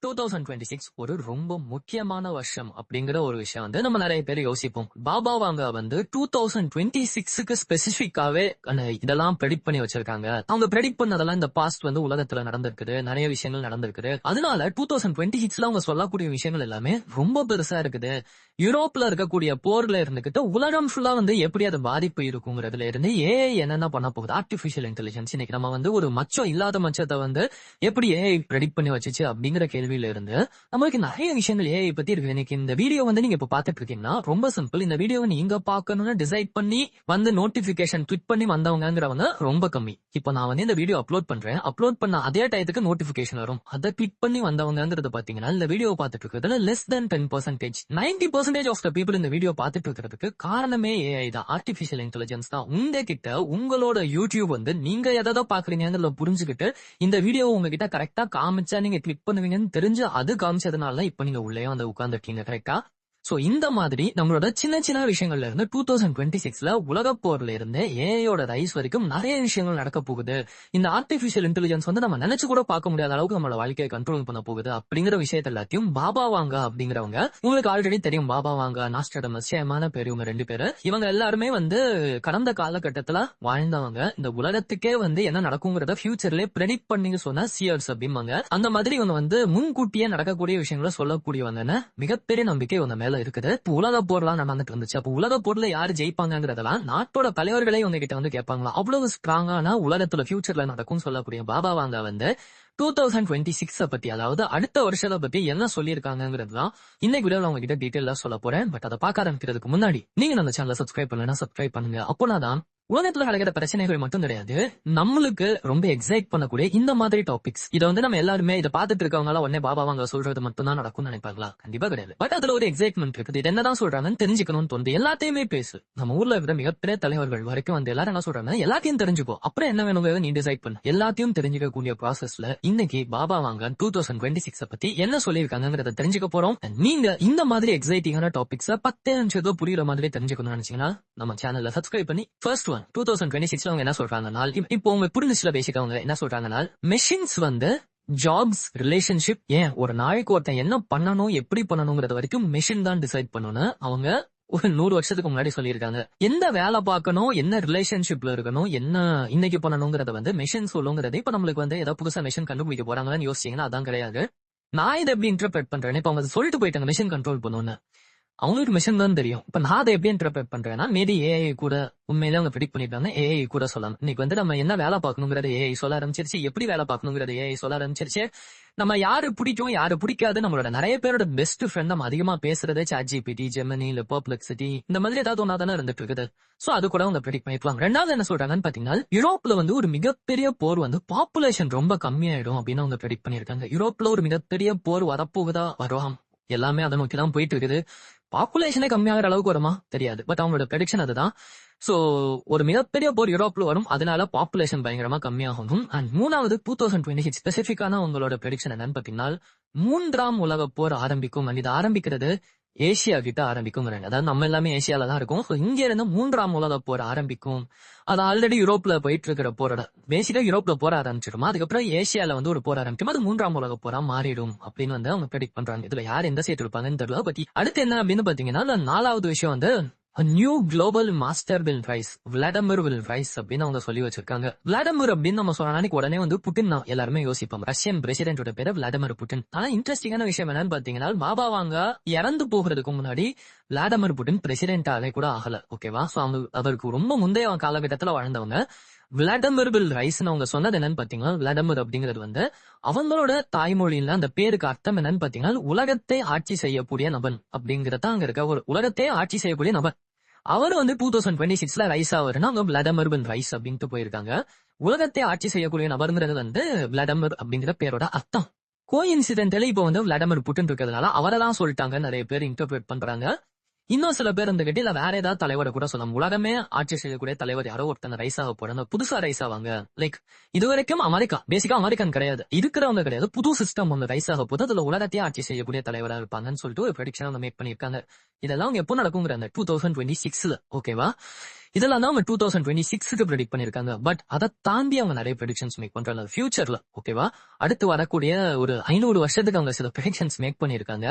2026 ஒரு ரொம்ப முக்கியமான வருஷம் அப்படிங்கிற ஒரு விஷயம் வந்து நம்ம நிறைய பேர் யோசிப்போம். பாபா வாங்க வந்து 2026க்கு ஸ்பெசிபிக்காவே இதெல்லாம் ப்ரெடிக்ட் பண்ணி வச்சிருக்காங்க. அவங்க ப்ரெடிக்ட் பண்ணதெல்லாம் இந்த பாஸ்ட் வந்து உலகத்துல நடந்திருக்குது, நிறைய விஷயங்கள் நடந்திருக்குது. அதனால 2026ல அவங்க சொல்லக்கூடிய விஷயங்கள் எல்லாமே ரொம்ப பெருசா இருக்குது. யூரோப்ல இருக்கக்கூடிய போர்ல இருந்துகிட்டு உலகம் ஃபுல்லா வந்து எப்படி அது பாதிப்பு இருக்குங்கிறதுல இருந்து ஏஐ என்னென்ன பண்ண போகுது, ஆர்டிபிஷியல் இன்டெலிஜென்ஸ். இன்னைக்கு நம்ம வந்து ஒரு மச்சம் இல்லாத மச்சத்தை வந்து எப்படி ஏஐ ப்ரெடிக்ட் பண்ணி வச்சுச்சு அப்படிங்கிற கேள்வியில இருந்து நம்மளுக்கு நிறைய விஷயங்கள் ஏஐ பத்தி இருக்கு. இன்னைக்கு இந்த வீடியோ வந்து நீங்க இப்ப பாத்துட்டு இருக்கீங்கன்னா ரொம்ப சிம்பிள். இந்த வீடியோவை நீங்க பாக்கணும்னு டிசைட் பண்ணி வந்து நோட்டிபிகேஷன் கிளிக் பண்ணி வந்தவங்கிறவங்க ரொம்ப கம்மி. இப்போ நான் வந்து இந்த வீடியோ அப்லோட் பண்றேன், அப்லோட் பண்ண அதே டயத்துக்கு நோட்டிபிகேஷன் வரும். அதை கிளிக் பண்ணி வந்தவங்கிறது பாத்தீங்கன்னா இந்த வீடியோ பாத்துட்டு இருக்கிறதுல less than 10%. 90% of the people இந்த வீடியோ பாத்துட்டு இருக்கிறதுக்கு காரணமே ஏஐ தான், ஆர்டிபிஷியல் இன்டெலிஜென்ஸ் தான். உங்ககிட்ட உங்களோட யூடியூப் வந்து நீங்க எதை பாக்குறீங்கிறத புரிஞ்சுக்கிட்டு இந்த வீடியோ உங்ககிட்ட கரெக்டா காமிச்சா நீங்க கிளிக் பண்ணுவீங்கன்னு தெரிஞ்சு அது காமிச்சதுனால இப்ப நீங்க உள்ளே வந்து உட்கார்ந்துருக்கீங்க. கரெக்டா? சோ இந்த மாதிரி நம்மளோட சின்ன சின்ன விஷயங்கள்ல இருந்து 2026ல உலக போர்ல இருந்து ஏஐயோட ரைஸ் வரைக்கும் நிறைய விஷயங்கள் நடக்க போகுது. இந்த ஆர்டிபிஷியல் இன்டெலிஜென்ஸ் வந்து நம்ம நினைச்சு கூட பார்க்க முடியாத அளவுக்கு நம்மளோட வாழ்க்கையை கண்ட்ரோல் பண்ண போகுது அப்படிங்கிற விஷயத்த எல்லாத்தையும் பாபா வாங்க அப்படிங்கிறவங்க, உங்களுக்கு ஆல்ரெடி தெரியும் பாபா வாங்க, நாஸ்ட்ராடமஸ், நிச்சயமான பேர் இவங்க ரெண்டு பேரு. இவங்க எல்லாருமே வந்து கடந்த காலகட்டத்துல வாழ்ந்தவங்க. இந்த உலகத்துக்கே வந்து என்ன நடக்குங்கிறத ஃபியூச்சர்ல ப்ரெடிக்ட் பண்ணி சொன்ன சியர்ஸ் அப்படிம்பாங்க. அந்த மாதிரி இவங்க வந்து முன்கூட்டியே நடக்கக்கூடிய விஷயங்களை சொல்லக்கூடியவங்கன்னு மிகப்பெரிய நம்பிக்கை இவங்க மேல இருக்குது. இப்போ உலக போர்லாம் நடந்துட்டு இருந்துச்சு. அப்போ உலக போர்ல யாரு ஜெயிப்பாங்கிறதெல்லாம் நாட்டோட தலைவர்களே இவங்க கிட்ட வந்து கேட்பாங்களா. அவ்வளவு ஸ்ட்ராங்கான உலகத்துல ஃபியூச்சர்ல நடக்கும் சொல்லக்கூடிய பாபா வாங்க வந்து 2026 பத்தி, அதாவது அடுத்த வருஷத்தை பத்தி என்ன சொல்லியிருக்காங்கிறது தான் இன்னைக்கு வீடியோல உங்ககிட்ட டீடைலா சொல்ல போறேன். பட் அதை பார்க்க ஆரம்பிக்கிறதுக்கு முன்னாடி நீங்க நம்ம சேனலை சப்ஸ்கிரைப் பண்ணலன்னா சப்ஸ்கிரைப் பண்ணுங்க. அப்போனாதான் உலகத்துல நடக்கிற பிரச்சனைகள் மட்டும் கிடையாது, நம்மளுக்கு ரொம்ப எக்ஸைட் பண்ணக்கூடிய இந்த மாதிரி டாபிக்ஸ் இதை வந்து நம்ம எல்லாருமே இதை பார்த்துட்டு இருக்கவங்க உடனே பாபா வாங்க சொல்றது மட்டும் தான் நடக்கும்னு நினைப்பாங்களா? கண்டிப்பா கிடையாது. பட் அதுல ஒரு எக்ஸைட்மெண்ட் இருக்குது. இது என்னதான் சொல்றாங்கன்னு தெரிஞ்சுக்கணும்னு தோணுது. எல்லாத்தையுமே பேசு. நம்ம ஊர்ல இருக்கிற மிகப்பெரிய தலைவர்கள் வரைக்கும் வந்து எல்லாரும் என்ன சொல்றாங்க, எல்லாத்தையும் தெரிஞ்சுக்கோ, அப்புறம் என்ன வேணுங்கிறத நீ டிசைட் பண்ணு. எல்லாத்தையும் தெரிஞ்சுக்கக்கூடிய ப்ராசஸ்ல இன்னைக்கு பாபா வாங்க 2026 பத்தி என்ன சொல்லியிருக்காங்கிறத தெரிஞ்சுக்க போறோம். நீங்க இந்த மாதிரி எக்ஸைட்டிங்கான டாபிக்ஸ் 10 நிமிஷத்துல புரியுற மாதிரி தெரிஞ்சுக்கணும்னு நினைச்சீங்கன்னா நம்ம சேனல்ல சப்ஸ்கிரைப் பண்ணி ஃபர்ஸ்ட் 2026 அவங்க என்ன சொல்றாங்கன்னா, இப்போ உங்க புரிஞ்சுச்சுல பேசிக்க அவங்க என்ன சொல்றாங்கன்னா, மெஷின்ஸ் வந்து ஜாப்ஸ், ரிலேஷன்ஷிப், ஏன் ஒரு நாளைக்கு ஒருத்தன் என்ன பண்ணணும் எப்படி பண்ணணுங்கிறது வரைக்கும் மெஷின் தான் டிசைட் பண்ணணும்னு அவங்க ஒரு 100 வருஷத்துக்கு முன்னாடி சொல்லியிருக்காங்க. எந்த வேலை பார்க்கணும், என்ன ரிலேஷன்ஷிப்ல இருக்கணும், என்ன இன்னைக்கு பண்ணணுங்கிறத வந்து மெஷின் சொல்லுங்கிறது. இப்ப நம்மளுக்கு வந்து ஏதாவது புதுசா மெஷின் கண்டுபிடிக்க போறாங்கன்னு யோசிச்சீங்கன்னா அதான் கிடையாது. நான் இதை எப்படி இன்டர்பிரேட் பண்றேன், இப்ப அவங்க சொல்லிட்டு போயிட்டாங்க மெஷின் கண்ட்ரோல் பண்ணுன்னு, அவங்களுக்கு மிஷன் தான் தெரியும். இப்ப நான் அதை எப்படி இன்டர்பிரேட் பண்றேன்னா, மேபி ஏஐ கூட உண்மையிலே அவங்க ப்ரெடிக்ட் பண்ணிட்டாங்க, ஏஐ கூட சொல்லலாம். இன்னைக்கு வந்து நம்ம என்ன வேலை பார்க்கணுங்கிறது ஏஐ சொல்ல ஆரம்பிச்சிருச்சு, எப்படி வேலை பார்க்கணுங்கிறது ஏஐ சொல்ல ஆரம்பிச்சிருச்சு. நம்ம யாரு பிடிக்கும் யாரு பிடிக்காது, நம்மளோட நிறைய பேரோட பெஸ்ட் ஃப்ரெண்ட் நம்ம அதிகமா பேசுறது ChatGPT, ஜெமினி, இல்ல பெர்ப்ளெக்சிட்டி, இந்த மாதிரி ஏதாவது ஒன்னா தானே இருந்துட்டு இருக்குது. சோ அது கூட அவங்க ப்ரெடிக்ட் பண்ணிக்கலாம். ரெண்டாவது என்ன சொல்றாங்கன்னு பாத்தீங்கன்னா, யூரோப்ல வந்து ஒரு மிகப்பெரிய போர் வந்து பாப்புலேஷன் ரொம்ப கம்மியாயிடும் அப்படின்னு அவங்க ப்ரெடிக்ட் பண்ணிருக்காங்க. யூரோப்ல ஒரு மிகப்பெரிய போர் வரப்போகுதா, வரும், எல்லாமே அதை நோக்கி தான் போயிட்டு இருக்குது. பாப்புலேஷனே கம்மியாகிற அளவுக்கு வருமா தெரியாது, பட் அவங்களோட ப்ரெடிக்ஷன் அதுதான். சோ ஒரு மிகப்பெரிய போர் யூரோப்ல வரும், அதனால பாப்புலேஷன் பயங்கரமா கம்மியாகும். அண்ட் மூணாவது 2026 ஸ்பெசிபிக்கான உங்களோட ப்ரெடிக்ஷன் என்னன்னு பாத்தீங்கன்னா, 3ஆம் உலக போர் ஆரம்பிக்கும். அண்ட் இது ஆரம்பிக்கிறது ஏசியா கிட்ட ஆரம்பிக்கும். அதாவது நம்ம எல்லாமே ஏசியால தான் இருக்கும். இங்க இருந்து 3ஆம் உலக போர் ஆரம்பிக்கும். அது ஆல்ரெடி யூரோப்ல போயிட்டு இருக்கிற போரோட பேசிக்கா யூரோப்ல போர ஆரம்பிச்சிடும். அதுக்கப்புறம் ஏசியால வந்து ஒரு போர் ஆரம்பிக்கும். அது 3ஆம் உலக போரா மாறிடும் அப்படின்னு வந்து அவங்க ப்ரெடிக்ட் பண்றாங்க. இதுல யார் எந்த சேர்த்து இருப்பாங்கன்னு தெரியல. பட் அடுத்து என்ன அப்படின்னு பாத்தீங்கன்னா, 4வது விஷயம் வந்து new global master will rise, Vladimir will rise அப்படின்னு அவங்க சொல்லி வச்சிருக்காங்க. விளாடிமிர் அப்படின்னு நம்ம சொன்னா உடனே வந்து புட்டின் தான் எல்லாருமே யோசிப்போம். ரஷ்யன் பிரசிடென்டோட பேரு விளாடிமிர் புட்டின். ஆனா இன்ட்ரெஸ்டிங்கான விஷயம் என்னன்னு பாத்தீங்கன்னா, பாபா வாங்க இறந்து போகிறதுக்கு முன்னாடி விளாடிமிர் புட்டின் பிரசிடென்டாலே கூட ஆகல. ஓகேவா? சோ அவருக்கு ரொம்ப முந்தைய காலகட்டத்துல வாழ்ந்தவங்க. விளாடிமிர் வில் ரைஸ் அவங்க சொன்னது என்னன்னு பாத்தீங்கன்னா, விளாடிமிர் அப்படிங்கிறது வந்து அவங்களோட தாய்மொழியில அந்த பேருக்கு அர்த்தம் என்னன்னு பாத்தீங்கன்னா, உலகத்தை ஆட்சி செய்யக்கூடிய நபன் அப்படிங்கறத அங்க இருக்க ஒரு உலகத்தை ஆட்சி செய்யக்கூடிய நபன். அவர் வந்து 2026ல ரைஸ் ஆவருன்னா அவங்க விளாடிமிர் வில் ரைஸ் அப்படின்ட்டு போயிருக்காங்க. உலகத்தை ஆட்சி செய்யக்கூடிய நபருங்கிறது வந்து விளாடிமிர் அப்படிங்கிற பேரோட அர்த்தம். கோஇன்சிடென்டலி இப்போ வந்து விளாடிமிர் புட்டின் இருக்கிறதுனால அவரை தான் சொல்லிட்டாங்க நிறைய பேர் இன்டர்பிரேட் பண்றாங்க. இன்னும் சில பேர் இருந்துகிட்டு இல்ல வேற ஏதாவது தலைவரை கூட சொல்லலாம். உலகமே ஆட்சி செய்யக்கூடிய தலைவர் யாரோ ஒருத்தங்க ரைஸ் ஆக போறாங்க, புதுசா ரைஸ் ஆவாங்க. லைக் இது வரைக்கும் அமெரிக்கா பேசிக்கா அமெரிக்கன் கிடையாது, இருக்கிறவங்க கிடையாது, புது சிஸ்டம் ஒன்று ரைஸ் ஆக போது அதுல உலகத்தையே ஆட்சி செய்யக்கூடிய தலைவரா இருப்பாங்கன்னு சொல்லிட்டு ஒரு ப்ரெடிக்ஷன் அவங்க மேக் பண்ணிருக்காங்க. இதெல்லாம் அவங்க எப்போ நடக்குங்கிற 2026ல. ஓகேவா? இதெல்லாம் தான் அவங்க 2026க்கு ப்ரெடிக்ட் பண்ணிருக்காங்க. பட் அதை தாண்டி அவங்க நிறைய ப்ரெடிக்ஷன்ஸ் மேக் பண்றாங்க ஃபியூச்சர்ல. ஓகேவா, அடுத்து வரக்கூடிய ஒரு 500 வருஷத்துக்கு அவங்க சில ப்ரெடிக்ஷன்ஸ் மேக் பண்ணிருக்காங்க.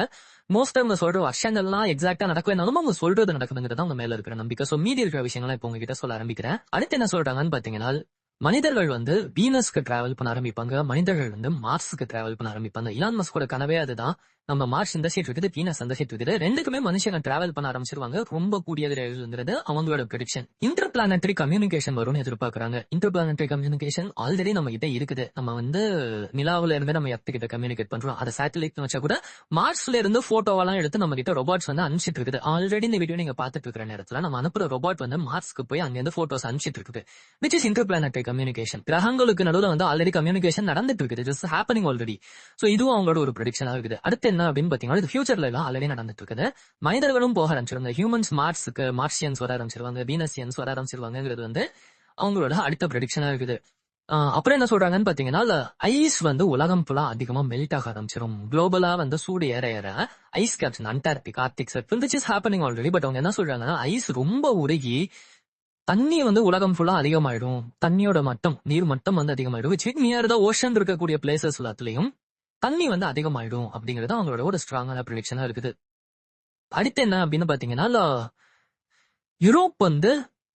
மோஸ்ட் அவங்க சொல்ற வருஷங்கள்லாம் எக்ஸாக்டா நடக்கவேனாலும் அவங்க சொல்றது நடக்குதுங்கிறது அவங்க மேல இருக்கிற நம்பிக்கை. சோ மீதி இருக்கிற விஷயங்கள்லாம் இப்போ உங்ககிட்ட சொல்ல ஆரம்பிக்கிறேன். அடுத்து என்ன சொல்றாங்கன்னு பாத்தீங்கன்னா, மனிதர்கள் வந்து வீனஸ்க்கு டிராவல் பண்ண ஆரம்பிப்பாங்க, மனிதர்கள் வந்து மார்ஸ்க்கு டிராவல் பண்ண ஆரம்பிப்பாங்க. இலான் மஸ்கோட கனவே அதுதான். நம்ம மார்ச் இந்த சைட் இருக்குது, வீனஸ் அந்த சைட் இருக்குது, ரெண்டுக்குமே மனுஷங்க டிராவல் பண்ண ஆரம்பிச்சிருவாங்க ரொம்ப கூடிய விரைவில்ங்கிறது அவங்களோட ப்ரெடிக்ஷன். இன்டர் பிளானட்டரி கம்யூனிகேஷன் வரும்னு எதிர்பார்க்கறாங்க. இன்டர் பிளானட்டரி கம்யூனிகேஷன் ஆல்ரெடி நம்ம கிட்ட இருக்குது. நம்ம வந்து நிலாவுல இருந்து நம்ம எர்த் கிட்ட கம்யூனிகேட் பண்றோம். அதை சேட்டலைட் வச்சா கூட மார்ச்ல இருந்து போட்டோவெல்லாம் எடுத்து நம்ம கிட்ட ரோபாட்ஸ் வந்து அனுப்பிச்சிட்டு இருக்குது. ஆல்ரெடி இந்த வீடியோ நீங்க பாத்துட்டு இருக்கிற நேரத்துல நம்ம அனுப்புற ரோபாட் வந்து மார்ஸ்க்கு போய் அங்க இருந்து போட்டோஸ் அனுப்பிச்சிட்டு இருக்குது. Which is interplanetary communication. கிரகங்களுக்கு நடுவுல வந்து ஆல்ரெடி கம்யூனிகேஷன் நடந்துட்டு இருக்குது. It's happening already. சோ இதுவும் அவங்களோட ஒரு ப்ரெடிக்ஷனா இருக்குது. அடுத்து என்ன அப்படின்னு பாத்தீங்கன்னா, இது ஃபியூச்சர்ல எல்லாம் ஆல்ரெடி நடந்துட்டு இருக்குது. மனிதர்களும் போக ஆரம்பிச்சிருவாங்க. ஹியூமன்ஸ் மார்ஸ்க்கு, மார்ஷியன்ஸ் வர ஆரம்பிச்சிருவாங்க, வீனசியன்ஸ் வர ஆரம்பிச்சிருவாங்கிறது வந்து அவங்களோட அடுத்த ப்ரெடிக்ஷனா இருக்குது. அப்புறம் என்ன சொல்றாங்கன்னு பாத்தீங்கன்னா, ஐஸ் வந்து உலகம் ஃபுல்லா அதிகமா மெல்ட் ஆக ஆரம்பிச்சிடும். குளோபலா வந்து சூடு ஏற ஏற ice caps Antarctic, Arctic circle which is happening already. But அவங்க என்ன சொல்றாங்கன்னா, ஐஸ் ரொம்ப உருகி தண்ணி வந்து உலகம் ஃபுல்லா அதிகமாயிடும். தண்ணியோட மட்டம், நீர் மட்டம் வந்து அதிகமாயிடும். விச் நியர் த ஓஷன் இருக்கக்கூடிய பிளேசஸ் எல்லாத்துலயும் தண்ணி வந்து அதிகமாயிடும் அப்படிங்கறது அவங்களோட ஒரு ஸ்ட்ராங்கான ப்ரெடிக்ஷனா இருக்குது. அடுத்து என்ன அப்படின்னு பாத்தீங்கன்னா, யூரோப் வந்து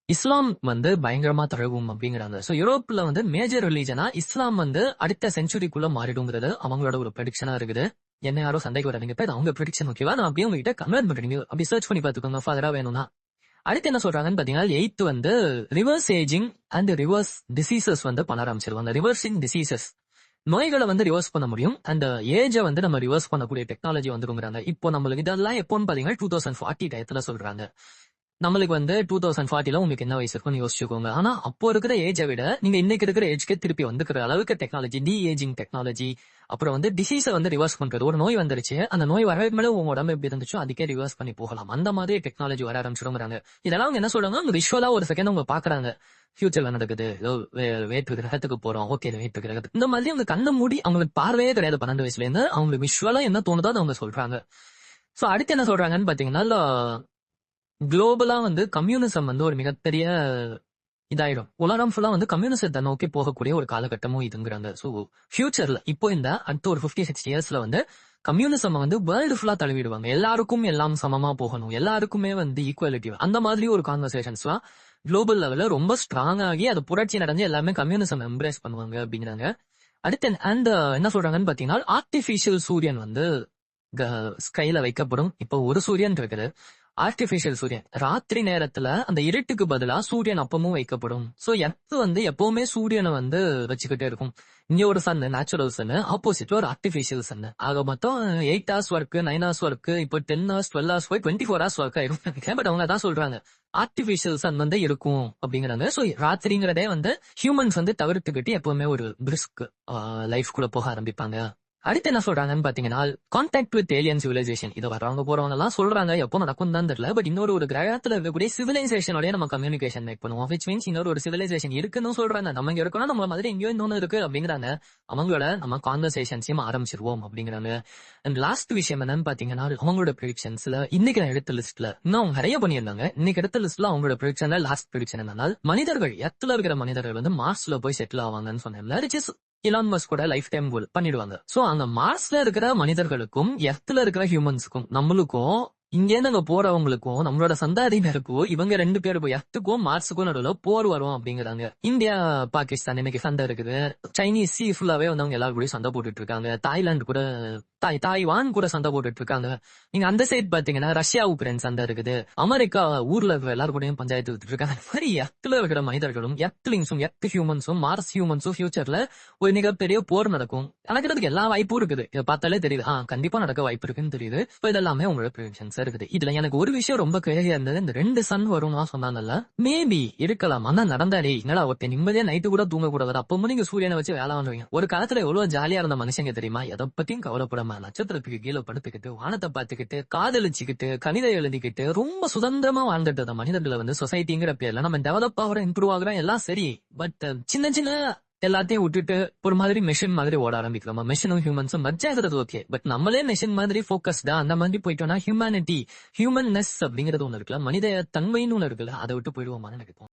இஸ்லாம் வந்து பயங்கரமா தழுவும் அப்படிங்கிறாங்க. சோ யூரோப்ல வந்து மேஜர் ரிலீஜனா இஸ்லாம் வந்து அடுத்த செஞ்சுரிக்குள்ள மாறிடுங்கிறது அவங்களோட ஒரு ப்ரெடிக்ஷனா இருக்குது. என்ன யாரும் சண்டைக்கு வராதீங்க, இது அவங்க ப்ரெடிக்ஷன். ஓகேவா, நான் அப்படியே உங்ககிட்ட கமெண்ட் பண்றீங்க, அப்படி சர்ச் பண்ணி பாத்துக்கோங்க ஃபாதரா வேணும்னா. அடுத்து என்ன சொல்றாங்கன்னு பாத்தீங்கன்னா, 8th வந்து reverse ageing and reverse diseases வந்து பண்ண ஆரம்பிச்சிருவாங்க. ரிவர்சிங் டிசீசஸ், நோய்களை வந்து ரிவர்ஸ் பண்ண முடியும். அந்த ஏஜ வந்து நம்ம ரிவர்ஸ் பண்ணக்கூடிய டெக்னாலஜி வந்துருங்கிறாங்க. இப்போ நம்மளுக்கு இதெல்லாம் எப்போன்னு பாத்தீங்கன்னா 2040 டயத்துல சொல்றாங்க. நம்மளுக்கு வந்து 2040ல உங்களுக்கு என்ன வயசு இருக்கும்னு யோசிச்சுக்கோங்க. ஆனா அப்போ இருக்கிற ஏஜை விட நீங்க இன்னைக்கு இருக்கிற ஏஜ்க்கே திருப்பி வந்துக்கிற அளவுக்கு டெக்னாலஜி, டி ஏஜிங் டெக்னாலஜி, அப்புறம் வந்து டிசீஸை வந்து ரிவர்ஸ் பண்றது. ஒரு நோய் வந்துருச்சு, அந்த நோய் வரவே மேல உங்க உடம்பு எப்படி இருந்துச்சோ அதுக்கே ரிவர்ஸ் பண்ணி போகலாம். அந்த மாதிரி டெக்னாலஜி வர ஆரம்பிச்சிடுங்கிறாங்க. இதெல்லாம் அவங்க என்ன சொல்றாங்க, அவங்க விஷுவலா ஒரு செகண்ட் அவங்க பாக்குறாங்க, ஃபியூச்சர்ல நடக்குது, ஏதோ வேற்று கிரகத்துக்கு போறோம், ஓகே வேற்று கிரகத்துக்கு, இந்த மாதிரி அவங்க கண்ணை மூடி, அவங்களுக்கு பார்வையே கிடையாது 12 வயசுல இருந்து, அவங்களுக்கு விஷுவலா என்ன தோணுதோ அதை அவங்க சொல்றாங்க. சோ அடுத்து என்ன சொல்றாங்கன்னு பாத்தீங்கன்னா, குளோபலா வந்து கம்யூனிசம் வந்து ஒரு மிகப்பெரிய இதாயிடும். உலகம் ஃபுல்லா வந்து கம்யூனிசத்தை நோக்கி போகக்கூடிய ஒரு காலகட்டமும் இதுங்கிறாங்க. சோ ஃபியூச்சர்ல இப்போ இந்த அடுத்த ஒரு 50-60 இயர்ஸ்ல வந்து கம்யூனிசம் வந்து வேர்ல்டு ஃபுல்லா தழுவிடுவாங்க. எல்லாருக்கும் எல்லாம் சமமா போகணும், எல்லாருக்குமே வந்து ஈக்குவாலிட்டி, அந்த மாதிரி ஒரு கான்வர்சேஷன்ஸ்லாம் குளோபல் லெவல்ல ரொம்ப ஸ்ட்ராங் ஆகி அது புரட்சி நடந்து எல்லாமே கம்யூனிசம் எம்ப்ரேஸ் பண்ணுவாங்க அப்படிங்கிறாங்க. அடுத்து அண்ட் என்ன சொல்றாங்கன்னு பாத்தீங்கன்னா, ஆர்டிபிஷியல் சூரியன் வந்து ஸ்கைல வைக்கப்படும். இப்போ ஒரு சூரியன் இருக்குது, ஆர்டிபிஷியல் சூரியன். ராத்திரி நேரத்துல அந்த இருட்டுக்கு பதிலா சூரியன் அப்பமும் வைக்கப்படும். சோ எர்த் வந்து எப்பவுமே சூரியனை வந்து வச்சுக்கிட்டே இருக்கும். இங்க ஒரு சன், நேச்சுரல் சன், ஆப்போசிட் ஒரு ஆர்டிபிஷியல் சன். ஆக மொத்தம் 8 hours ஒர்க், 9 hours ஒர்க், இப்போ 10 hours 12 hours போய் 24 hours ஒர்க் ஆயிரும். பட் அவங்க தான் சொல்றாங்க ஆர்டிபிஷியல் சன் வந்து இருக்கும் அப்படிங்கிறாங்க. சோ ராத்திரிங்கிறதே வந்து ஹியூமன்ஸ் வந்து தவிர்த்துக்கிட்டு எப்பவுமே ஒரு பிரிஸ்க் லைஃப் குள்ள போக ஆரம்பிப்பாங்க. அடுத்து என்ன சொல்றாங்கன்னு பாத்தீங்கன்னா, கான்டாக்ட் வித் ஏலியன் சிவிலைசேஷன். இது வர்றவங்க போறவங்க எல்லாம் சொல்றாங்க, எப்போ நடக்கும் தான் தெரியல. பட் இன்னொரு ஒரு கிரகத்துல இருக்கக்கூடிய சிவிலைசேஷனோடய நம்ம கம்யூனிகேஷன் மேக் பண்ணுவோம். விச் மீன்ஸ் இன்னொரு ஒரு சிவிலைசேஷன் இருக்குன்னு சொல்றாங்க. நம்ம இங்க இருக்கணும், நம்ம மாதிரி எங்கேயோ இன்னொன்னு இருக்கு அப்படிங்கிறாங்க. அவங்களோட நம்ம கான்வர்சேஷன்ஸையும் ஆரம்பிச்சிருவோம் அப்படிங்கிறாங்க. அண்ட் லாஸ்ட் விஷயம் என்னன்னு பாத்தீங்கன்னா, அவங்களோட ப்ரெடிக்ஷன்ஸ்ல இன்னைக்கு நான் எடுத்த லிஸ்ட்ல இன்னும் அவங்க நிறைய பண்ணியிருந்தாங்க. இன்னைக்கு எடுத்த லிஸ்ட்ல அவங்களோட ப்ரெடிக்ஷன்ல லாஸ்ட் ப்ரெடிக்ஷன் என்னன்னா, மனிதர்கள் எர்த்ல இருக்கிற மனிதர்கள் வந்து மார்ஸ்ல போய் செட்டில் ஆவாங்கன்னு சொன்னேன். இலான் மஸ்க் கூட லைஃப் டைம் கோல் பண்ணிடுவாங்க. சோ அங்க மார்ஸ்ல இருக்கிற மனிதர்களுக்கும் எர்த்ல இருக்கிற ஹியூமன்ஸுக்கும் நம்மளுக்கும் இங்கேருந்து அங்க போறவங்களுக்கும் நம்மளோட சந்தாதியினருக்கும் இவங்க 2 பேரும் எர்த்துக்கும் மார்ஸுக்கும் நடுவில் போர் வரும் அப்படிங்கிறாங்க. இந்தியா பாகிஸ்தான் இன்னைக்கு சண்டை இருக்குது. சைனீஸ் சி ஃபுல்லாவே வந்து அவங்க எல்லாரும் கூட சண்டை போட்டுட்டு இருக்காங்க. தாய்லாந்து கூட தாய்வான் கூட சண்டை போட்டுட்டு இருக்காங்க. நீங்க அந்த சைட் பாத்தீங்கன்னா ரஷ்யா உக்ரைன் சண்டை இருக்குது. அமெரிக்கா ஊர்ல இருக்கிற எல்லாரும் கூடயும் பஞ்சாயத்து விட்டு இருக்காங்க. அந்த மாதிரி எர்த்ல இருக்கிற மனிதர்களும் எர்த்லிங்ஸும் எர்த் ஹியூமன்ஸும் மார்ஸ் ஹியூமன்ஸும் ஃபியூச்சர்ல ஒரு மிகப்பெரிய போர் நடக்கும். நடக்கிறதுக்கு எல்லா வாய்ப்பும் இருக்குது. இதை பார்த்தாலே தெரியுது, கண்டிப்பா நடக்க வாய்ப்பு இருக்குன்னு தெரியுது. இப்போ இதெல்லாமே உங்களோட ப்ரெடிக்ஷன்ஸ் இருக்குது. இதுல எனக்கு ஒரு விஷயம் ரொம்ப கிளியரா இருந்தது, இந்த 2 சன் வரும் சொன்னாங்கல்ல, மேபி இருக்கலாம். ஆனா நடந்தாலே என்னடா ஒருத்தர் நிம்மதியா நைட்டு கூட தூங்க கூடாது, அப்பவும் நீங்க சூரியனை வச்சு வேலை வாங்குவீங்க. ஒரு காலத்துல எவ்வளவு ஜாலியா இருந்த மனுஷங்க தெரியுமா, எதை பத்தியும் கவலைப்படாம நட்சத்திரத்துக்கு கீழே படுத்துக்கிட்டு வானத்தை பார்த்துக்கிட்டு காதலிச்சுக்கிட்டு கணிதம் எழுதிக்கிட்டு ரொம்ப சுதந்திரமா வாழ்ந்துட்டு மனிதர்களை வந்து சொசைட்டிங்கிற பேர்ல நம்ம டெவலப் ஆகிற இம்ப்ரூவ் ஆகுறோம், எல்லாம் சரி. பட் சின்ன சின்ன எல்லாத்தையும் விட்டுட்டு ஒரு மாதிரி மெஷின் மாதிரி ஓட ஆரம்பிக்கிறோமா? மெஷினும் ஹியூமன்ஸும் மர்ஜ் ஆகுறது ஓகே, பட் நம்மளே மெஷின் மாதிரி போக்கஸ்டா அந்த மாதிரி போயிட்டோம்னா ஹியூமனிட்டி, ஹியூமன்னஸ் அப்படிங்கறது ஒண்ணு இருக்குல்ல, மனித தன்மைன்னு ஒண்ணு இருக்குல்ல, அதை விட்டு போயிடுவோமான்னு எனக்கு தோணும்.